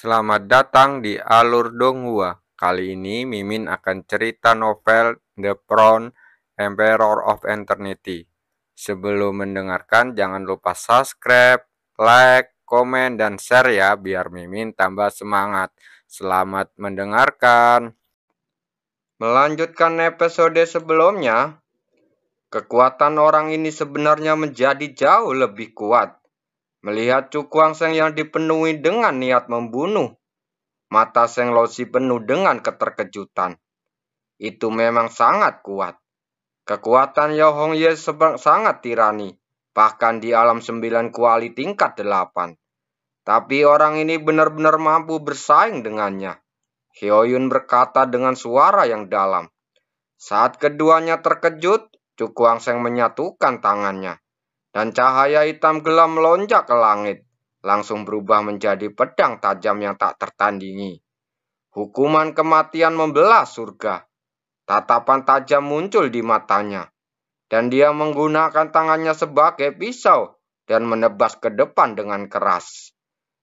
Selamat datang di Alur Donghua. Kali ini Mimin akan cerita novel The Crown, Emperor of Eternity. Sebelum mendengarkan, jangan lupa subscribe, like, komen, dan share ya, biar Mimin tambah semangat. Selamat mendengarkan. Melanjutkan episode sebelumnya, kekuatan orang ini sebenarnya menjadi jauh lebih kuat. Melihat Cukuang Seng yang dipenuhi dengan niat membunuh, mata Seng Losi penuh dengan keterkejutan. Itu memang sangat kuat. Kekuatan Yao Hongye sangat tirani, bahkan di alam 9 kuali tingkat 8. Tapi orang ini benar-benar mampu bersaing dengannya. Hyoyun berkata dengan suara yang dalam. Saat keduanya terkejut, Cukuang Seng menyatukan tangannya, dan cahaya hitam gelap melonjak ke langit, langsung berubah menjadi pedang tajam yang tak tertandingi. Hukuman kematian membelah surga. Tatapan tajam muncul di matanya, dan dia menggunakan tangannya sebagai pisau dan menebas ke depan dengan keras.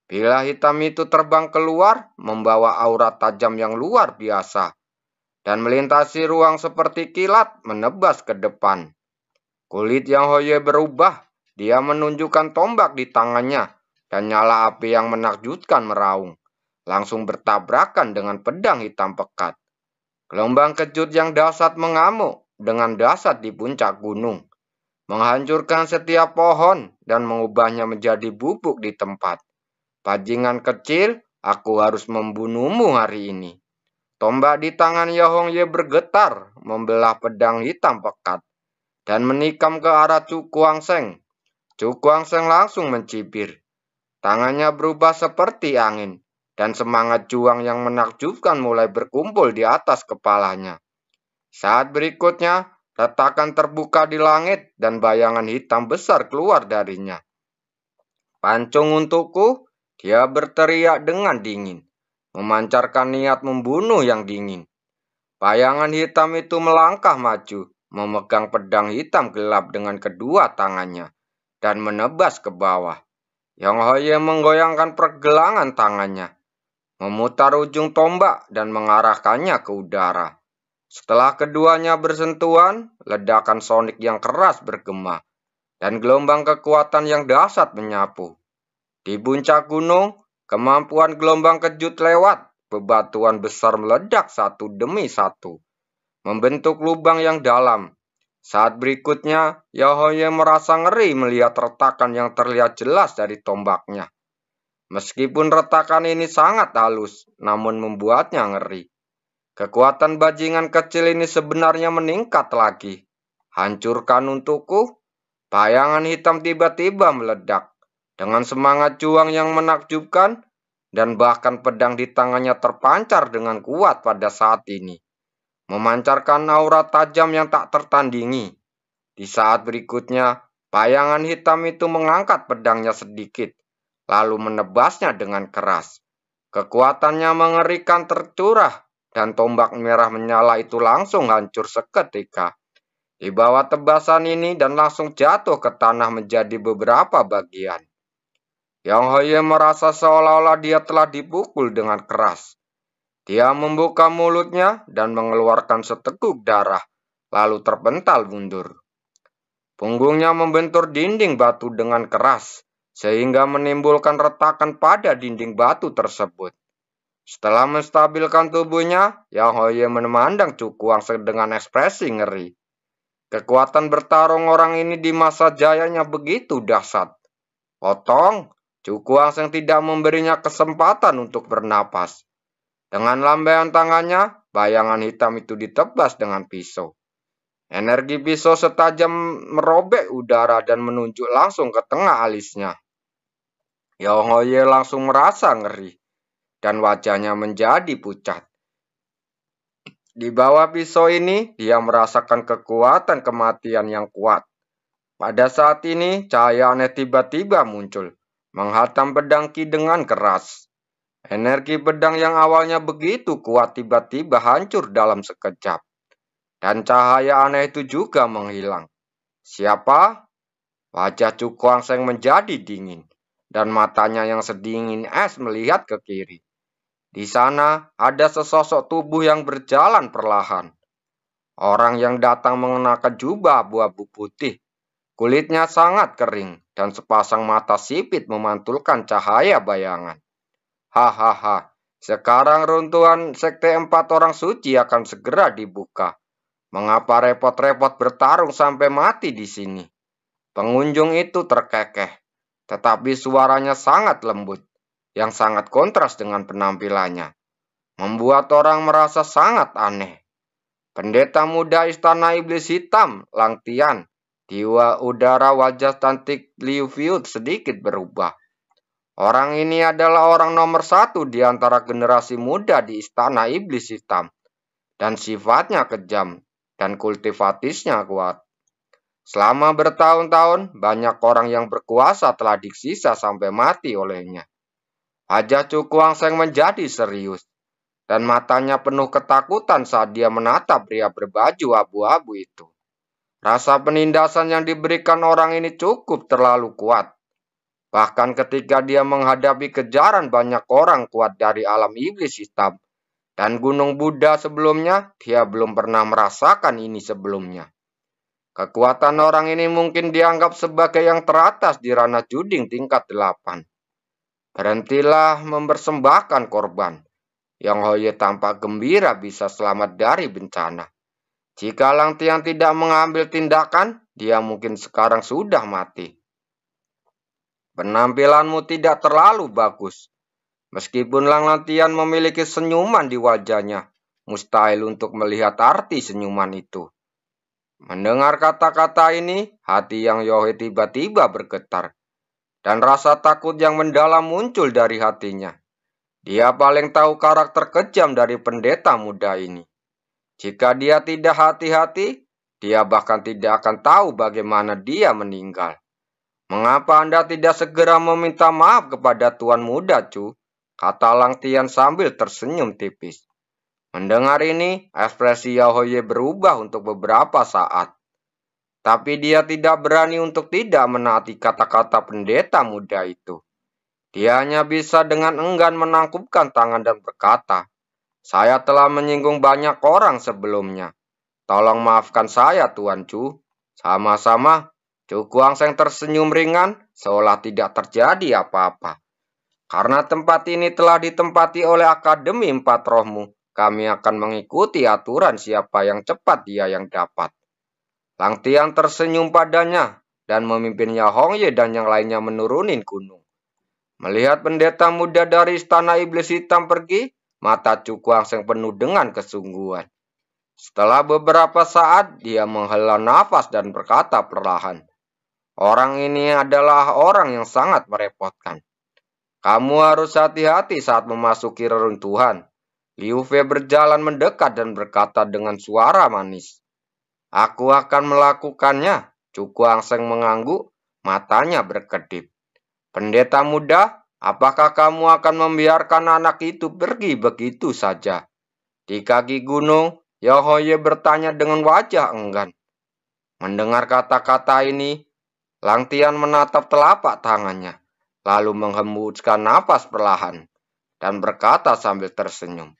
Bila hitam itu terbang keluar, membawa aura tajam yang luar biasa, dan melintasi ruang seperti kilat menebas ke depan. Kulit Yang Hoye berubah, dia menunjukkan tombak di tangannya, dan nyala api yang menakjubkan meraung, langsung bertabrakan dengan pedang hitam pekat. Gelombang kejut yang dahsyat mengamuk dengan dahsyat di puncak gunung, menghancurkan setiap pohon dan mengubahnya menjadi bubuk di tempat. Bajingan kecil, aku harus membunuhmu hari ini. Tombak di tangan Yao Hongye bergetar, membelah pedang hitam pekat, dan menikam ke arah Cukuang Seng. Cukuang Seng langsung mencibir. Tangannya berubah seperti angin, dan semangat juang yang menakjubkan mulai berkumpul di atas kepalanya. Saat berikutnya, retakan terbuka di langit dan bayangan hitam besar keluar darinya. Pancung untukku, dia berteriak dengan dingin, memancarkan niat membunuh yang dingin. Bayangan hitam itu melangkah maju, memegang pedang hitam gelap dengan kedua tangannya, dan menebas ke bawah. Yang Hoye menggoyangkan pergelangan tangannya, memutar ujung tombak dan mengarahkannya ke udara. Setelah keduanya bersentuhan, ledakan sonik yang keras bergema, dan gelombang kekuatan yang dahsyat menyapu. Di puncak gunung, kemampuan gelombang kejut lewat, bebatuan besar meledak satu demi satu, membentuk lubang yang dalam. Saat berikutnya, Yao Hongye merasa ngeri melihat retakan yang terlihat jelas dari tombaknya. Meskipun retakan ini sangat halus, namun membuatnya ngeri. Kekuatan bajingan kecil ini sebenarnya meningkat lagi. Hancurkan untukku. Bayangan hitam tiba-tiba meledak dengan semangat juang yang menakjubkan, dan bahkan pedang di tangannya terpancar dengan kuat pada saat ini, memancarkan aura tajam yang tak tertandingi. Di saat berikutnya, bayangan hitam itu mengangkat pedangnya sedikit, lalu menebasnya dengan keras. Kekuatannya mengerikan tercurah, dan tombak merah menyala itu langsung hancur seketika di bawah tebasan ini dan langsung jatuh ke tanah menjadi beberapa bagian. Yang Hoye merasa seolah-olah dia telah dipukul dengan keras. Dia membuka mulutnya dan mengeluarkan seteguk darah, lalu terpental mundur. Punggungnya membentur dinding batu dengan keras, sehingga menimbulkan retakan pada dinding batu tersebut. Setelah menstabilkan tubuhnya, Yang Hoye memandang Cukuang Seng dengan ekspresi ngeri. Kekuatan bertarung orang ini di masa jayanya begitu dahsyat. Potong, Cukuang Seng tidak memberinya kesempatan untuk bernapas. Dengan lambaian tangannya, bayangan hitam itu ditebas dengan pisau. Energi pisau setajam merobek udara dan menunjuk langsung ke tengah alisnya. Yao Hongye langsung merasa ngeri, dan wajahnya menjadi pucat. Di bawah pisau ini, dia merasakan kekuatan kematian yang kuat. Pada saat ini, cahaya aneh tiba-tiba muncul, menghantam pedang Qi dengan keras. Energi pedang yang awalnya begitu kuat tiba-tiba hancur dalam sekejap. Dan cahaya aneh itu juga menghilang. Siapa? Wajah Cukuang Seng menjadi dingin, dan matanya yang sedingin es melihat ke kiri. Di sana ada sesosok tubuh yang berjalan perlahan. Orang yang datang mengenakan jubah abu-abu putih. Kulitnya sangat kering dan sepasang mata sipit memantulkan cahaya bayangan. Hahaha, sekarang runtuhan sekte 4 orang suci akan segera dibuka. Mengapa repot-repot bertarung sampai mati di sini? Pengunjung itu terkekeh, tetapi suaranya sangat lembut, yang sangat kontras dengan penampilannya, membuat orang merasa sangat aneh. Pendeta muda Istana Iblis Hitam, Lang Tian, di udara wajah cantik Liu Fiut sedikit berubah. Orang ini adalah orang nomor 1 di antara generasi muda di Istana Iblis Hitam, dan sifatnya kejam, dan kultivatisnya kuat. Selama bertahun-tahun, banyak orang yang berkuasa telah disiksa sampai mati olehnya. Wajah Chu Kuang-Seng menjadi serius, dan matanya penuh ketakutan saat dia menatap pria berbaju abu-abu itu. Rasa penindasan yang diberikan orang ini cukup terlalu kuat. Bahkan ketika dia menghadapi kejaran banyak orang kuat dari alam iblis hitam dan gunung Buddha sebelumnya, dia belum pernah merasakan ini sebelumnya. Kekuatan orang ini mungkin dianggap sebagai yang teratas di ranah juding tingkat 8. Berhentilah mempersembahkan korban. Yang Hoye tampak gembira bisa selamat dari bencana. Jika Lang Tian tidak mengambil tindakan, dia mungkin sekarang sudah mati. Penampilanmu tidak terlalu bagus. Meskipun Lang Tian memiliki senyuman di wajahnya, mustahil untuk melihat arti senyuman itu. Mendengar kata-kata ini, hati Yang Yohe tiba-tiba bergetar, dan rasa takut yang mendalam muncul dari hatinya. Dia paling tahu karakter kejam dari pendeta muda ini. Jika dia tidak hati-hati, dia bahkan tidak akan tahu bagaimana dia meninggal. Mengapa Anda tidak segera meminta maaf kepada Tuan Muda, Chu? Kata Lang Tian sambil tersenyum tipis. Mendengar ini, ekspresi Yao Hoye berubah untuk beberapa saat. Tapi dia tidak berani untuk tidak menaati kata-kata pendeta muda itu. Dia hanya bisa dengan enggan menangkupkan tangan dan berkata, "Saya telah menyinggung banyak orang sebelumnya. Tolong maafkan saya, Tuan Chu." Sama-sama, Chu Kuang-Seng tersenyum ringan, seolah tidak terjadi apa-apa. Karena tempat ini telah ditempati oleh Akademi 4 Rohmu, kami akan mengikuti aturan siapa yang cepat dia yang dapat. Lang Tian tersenyum padanya dan memimpinnya Hong Ye dan yang lainnya menurunin gunung. Melihat pendeta muda dari Istana Iblis Hitam pergi, mata Chu Kuang-Seng penuh dengan kesungguhan. Setelah beberapa saat, dia menghela nafas dan berkata perlahan, "Orang ini adalah orang yang sangat merepotkan. Kamu harus hati-hati saat memasuki reruntuhan." Liu Fei berjalan mendekat dan berkata dengan suara manis, "Aku akan melakukannya." Chu Kuang-Seng mengangguk, matanya berkedip. "Pendeta muda, apakah kamu akan membiarkan anak itu pergi begitu saja?" Di kaki gunung, Yao Hoye bertanya dengan wajah enggan. Mendengar kata-kata ini, Lang Tian menatap telapak tangannya, lalu menghembuskan napas perlahan, dan berkata sambil tersenyum,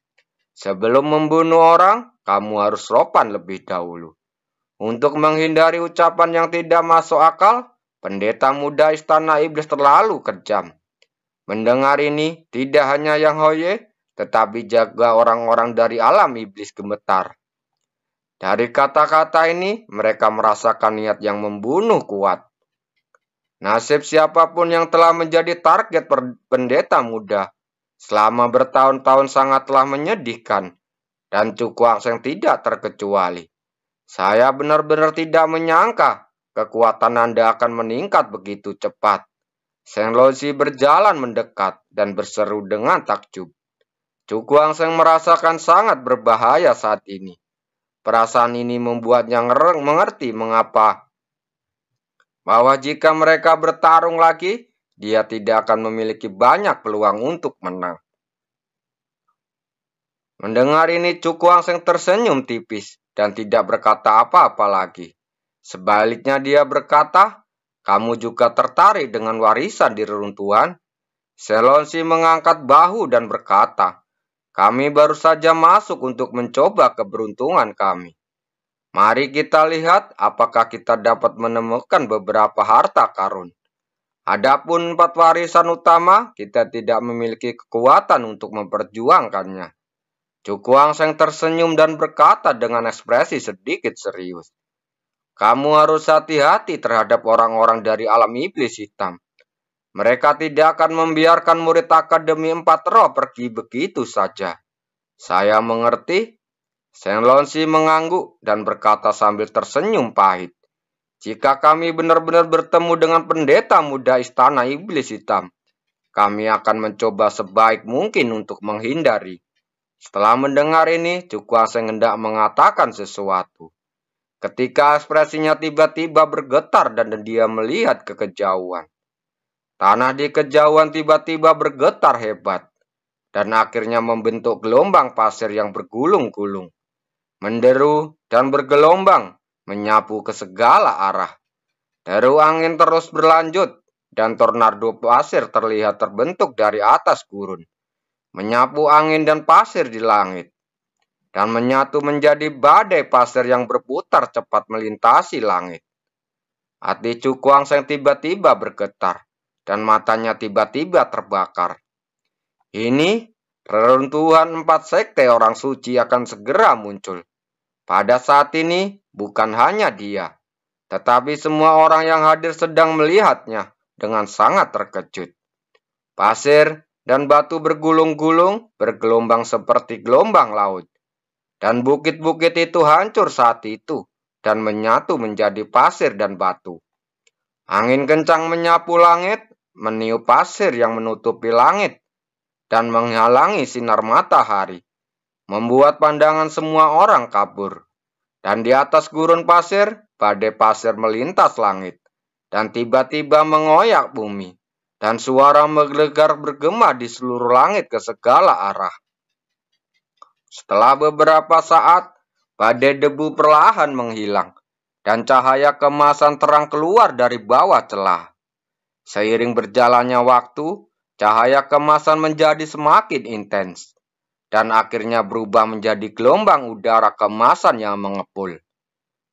"Sebelum membunuh orang, kamu harus sopan lebih dahulu." Untuk menghindari ucapan yang tidak masuk akal, pendeta muda Istana Iblis terlalu kejam. Mendengar ini, tidak hanya Yang Hoye, tetapi juga orang-orang dari alam iblis gemetar. Dari kata-kata ini, mereka merasakan niat yang membunuh kuat. Nasib siapapun yang telah menjadi target pendeta muda selama bertahun-tahun sangatlah menyedihkan, dan Chu Kuang-Seng tidak terkecuali. Saya benar-benar tidak menyangka kekuatan Anda akan meningkat begitu cepat. Sheng Luozi berjalan mendekat dan berseru dengan takjub. Chu Kuang-Seng merasakan sangat berbahaya saat ini. Perasaan ini membuatnya mengerti mengapa bahwa jika mereka bertarung lagi, dia tidak akan memiliki banyak peluang untuk menang. Mendengar ini, Chu Kuang-Seng tersenyum tipis dan tidak berkata apa-apa lagi. Sebaliknya dia berkata, "Kamu juga tertarik dengan warisan di reruntuhan?" Sheng Luozi mengangkat bahu dan berkata, Kami baru saja masuk untuk mencoba keberuntungan kami. Mari kita lihat apakah kita dapat menemukan beberapa harta karun. Adapun 4 warisan utama, kita tidak memiliki kekuatan untuk memperjuangkannya. Cukuang Seng tersenyum dan berkata dengan ekspresi sedikit serius. Kamu harus hati-hati terhadap orang-orang dari alam iblis hitam. Mereka tidak akan membiarkan murid Akademi 4 Roh pergi begitu saja. Saya mengerti. Seng Lonsi mengangguk dan berkata sambil tersenyum pahit. Jika kami benar-benar bertemu dengan pendeta muda istana iblis hitam, kami akan mencoba sebaik mungkin untuk menghindari. Setelah mendengar ini, Cukuang Seng hendak mengatakan sesuatu. Ketika ekspresinya tiba-tiba bergetar dan dia melihat ke kejauhan. Tanah di kejauhan tiba-tiba bergetar hebat, dan akhirnya membentuk gelombang pasir yang bergulung-gulung, menderu dan bergelombang, menyapu ke segala arah. Deru angin terus berlanjut, dan tornado pasir terlihat terbentuk dari atas gurun, menyapu angin dan pasir di langit, dan menyatu menjadi badai pasir yang berputar cepat melintasi langit. Hati Cukuang Seng tiba-tiba bergetar, dan matanya tiba-tiba terbakar. Ini, reruntuhan 4 sekte orang suci akan segera muncul. Pada saat ini, bukan hanya dia, tetapi semua orang yang hadir sedang melihatnya dengan sangat terkejut. Pasir dan batu bergulung-gulung, bergelombang seperti gelombang laut. Dan bukit-bukit itu hancur saat itu, dan menyatu menjadi pasir dan batu. Angin kencang menyapu langit, meniup pasir yang menutupi langit, dan menghalangi sinar matahari, membuat pandangan semua orang kabur. Dan di atas gurun pasir, badai pasir melintas langit, dan tiba-tiba mengoyak bumi, dan suara menggelegar bergema di seluruh langit ke segala arah. Setelah beberapa saat, badai debu perlahan menghilang, dan cahaya kemasan terang keluar dari bawah celah. Seiring berjalannya waktu, cahaya kemasan menjadi semakin intens, dan akhirnya berubah menjadi gelombang udara kemasan yang mengepul,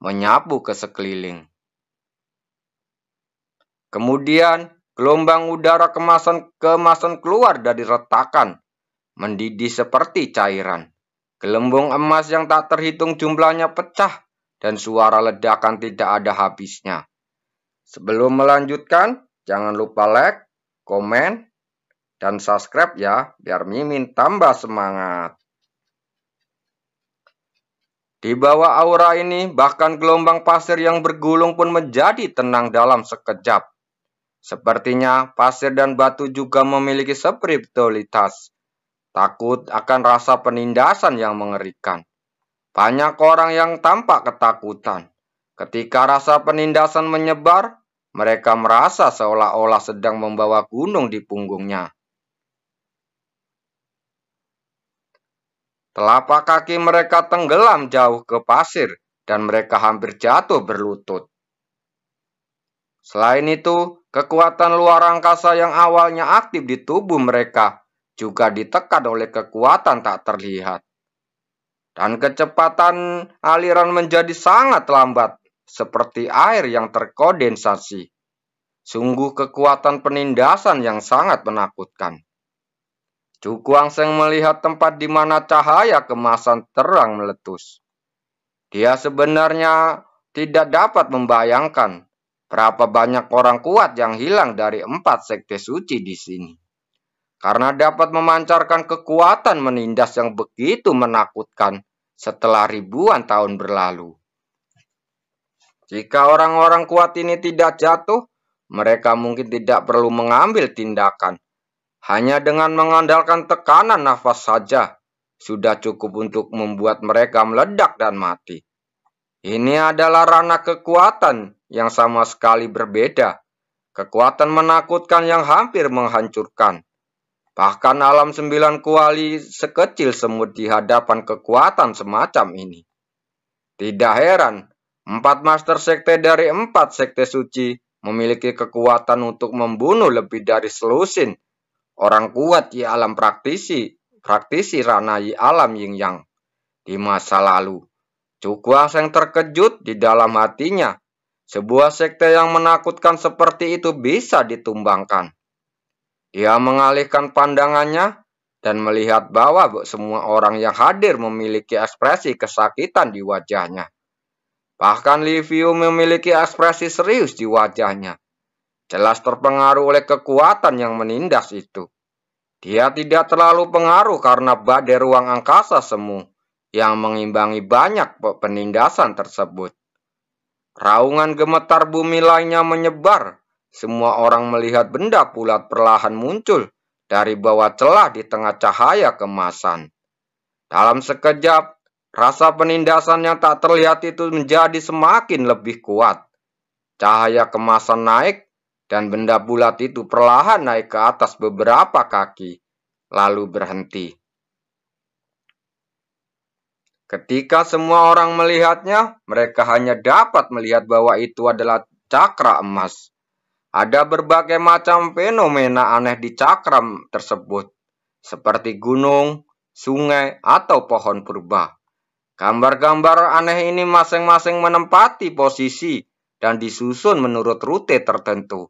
menyapu ke sekeliling. Kemudian, gelombang udara kemasan keluar dari retakan, mendidih seperti cairan. Gelembung emas yang tak terhitung jumlahnya pecah, dan suara ledakan tidak ada habisnya. Sebelum melanjutkan, jangan lupa like, komen, dan subscribe ya, biar Mimin tambah semangat. Di bawah aura ini, bahkan gelombang pasir yang bergulung pun menjadi tenang dalam sekejap. Sepertinya pasir dan batu juga memiliki spiritualitas. Takut akan rasa penindasan yang mengerikan. Banyak orang yang tampak ketakutan. Ketika rasa penindasan menyebar, mereka merasa seolah-olah sedang membawa gunung di punggungnya. Telapak kaki mereka tenggelam jauh ke pasir, dan mereka hampir jatuh berlutut. Selain itu, kekuatan luar angkasa yang awalnya aktif di tubuh mereka juga ditekan oleh kekuatan tak terlihat. Dan kecepatan aliran menjadi sangat lambat, seperti air yang terkondensasi. Sungguh kekuatan penindasan yang sangat menakutkan. Cukuang Seng melihat tempat di mana cahaya kemasan terang meletus. Dia sebenarnya tidak dapat membayangkan berapa banyak orang kuat yang hilang dari 4 sekte suci di sini. Karena dapat memancarkan kekuatan menindas yang begitu menakutkan setelah ribuan tahun berlalu. Jika orang-orang kuat ini tidak jatuh, mereka mungkin tidak perlu mengambil tindakan. Hanya dengan mengandalkan tekanan nafas saja, sudah cukup untuk membuat mereka meledak dan mati. Ini adalah ranah kekuatan yang sama sekali berbeda. Kekuatan menakutkan yang hampir menghancurkan. Bahkan alam 9 kuali sekecil semut di hadapan kekuatan semacam ini. Tidak heran, 4 master sekte dari 4 sekte suci memiliki kekuatan untuk membunuh lebih dari selusin orang kuat di alam praktisi praktisi ranah alam yin yang di masa lalu. Cukuang Seng terkejut di dalam hatinya. Sebuah sekte yang menakutkan seperti itu bisa ditumbangkan. Dia mengalihkan pandangannya dan melihat bahwa semua orang yang hadir memiliki ekspresi kesakitan di wajahnya. Bahkan Liviu memiliki ekspresi serius di wajahnya. Jelas terpengaruh oleh kekuatan yang menindas itu. Dia tidak terlalu pengaruh karena badai ruang angkasa semu yang mengimbangi banyak penindasan tersebut. Raungan gemetar bumi lainnya menyebar. Semua orang melihat benda bulat perlahan muncul dari bawah celah di tengah cahaya kemasan. Dalam sekejap, rasa penindasan yang tak terlihat itu menjadi semakin lebih kuat. Cahaya kemasan naik dan benda bulat itu perlahan naik ke atas beberapa kaki, lalu berhenti. Ketika semua orang melihatnya, mereka hanya dapat melihat bahwa itu adalah cakra emas. Ada berbagai macam fenomena aneh di cakra tersebut, seperti gunung, sungai, atau pohon purba. Gambar-gambar aneh ini masing-masing menempati posisi dan disusun menurut rute tertentu.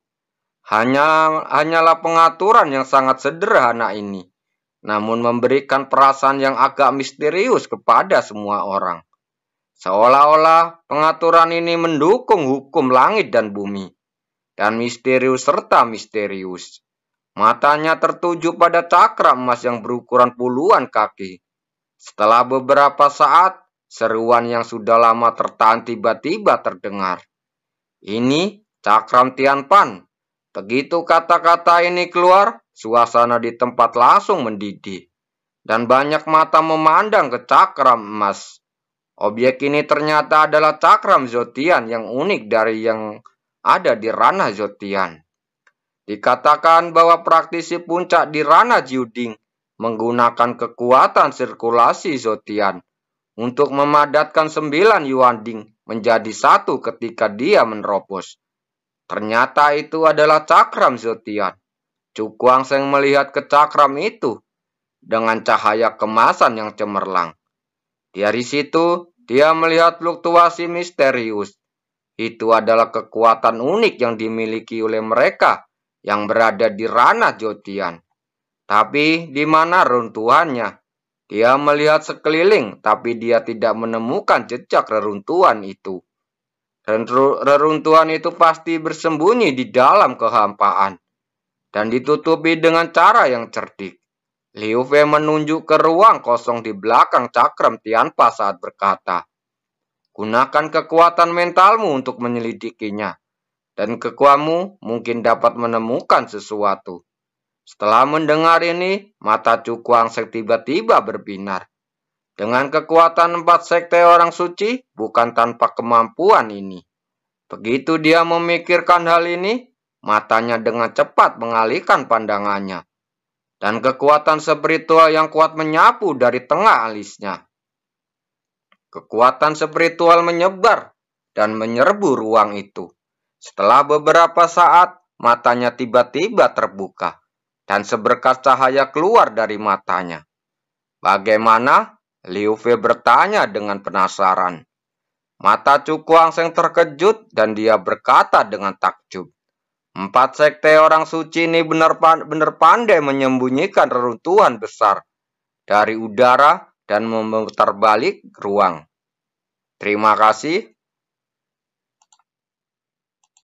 Hanyalah pengaturan yang sangat sederhana ini, namun memberikan perasaan yang agak misterius kepada semua orang. Seolah-olah pengaturan ini mendukung hukum langit dan bumi, dan misterius serta misterius. Matanya tertuju pada cakra emas yang berukuran puluhan kaki. Setelah beberapa saat, seruan yang sudah lama tertahan tiba-tiba terdengar. Ini Cakram Tianpan. Begitu kata-kata ini keluar, suasana di tempat langsung mendidih. Dan banyak mata memandang ke cakram emas. Objek ini ternyata adalah cakram Zotian yang unik dari yang ada di ranah Zotian. Dikatakan bahwa praktisi puncak di ranah Jiuding menggunakan kekuatan sirkulasi Zotian untuk memadatkan 9 Yuanding menjadi satu ketika dia menerobos. Ternyata itu adalah cakram Zotian. Cukuang Seng melihat ke cakram itu dengan cahaya kemasan yang cemerlang. Dari situ, dia melihat fluktuasi misterius. Itu adalah kekuatan unik yang dimiliki oleh mereka yang berada di ranah Zotian. Tapi di mana runtuhannya? Dia melihat sekeliling, tapi dia tidak menemukan jejak reruntuhan itu. Reruntuhan itu pasti bersembunyi di dalam kehampaan dan ditutupi dengan cara yang cerdik. Liu Fei menunjuk ke ruang kosong di belakang cakram Tianpa saat berkata, "Gunakan kekuatan mentalmu untuk menyelidikinya, dan kekuatanmu mungkin dapat menemukan sesuatu." Setelah mendengar ini, mata Cukuang Seng tiba-tiba berbinar. Dengan kekuatan 4 sekte orang suci, bukan tanpa kemampuan ini. Begitu dia memikirkan hal ini, matanya dengan cepat mengalihkan pandangannya. Dan kekuatan spiritual yang kuat menyapu dari tengah alisnya. Kekuatan spiritual menyebar dan menyerbu ruang itu. Setelah beberapa saat, matanya tiba-tiba terbuka. Dan seberkas cahaya keluar dari matanya. Bagaimana? Liu Fei bertanya dengan penasaran. Mata Cukuang Seng terkejut dan dia berkata dengan takjub. 4 sekte orang suci ini benar pandai menyembunyikan reruntuhan besar dari udara dan memutar balik ruang. Terima kasih.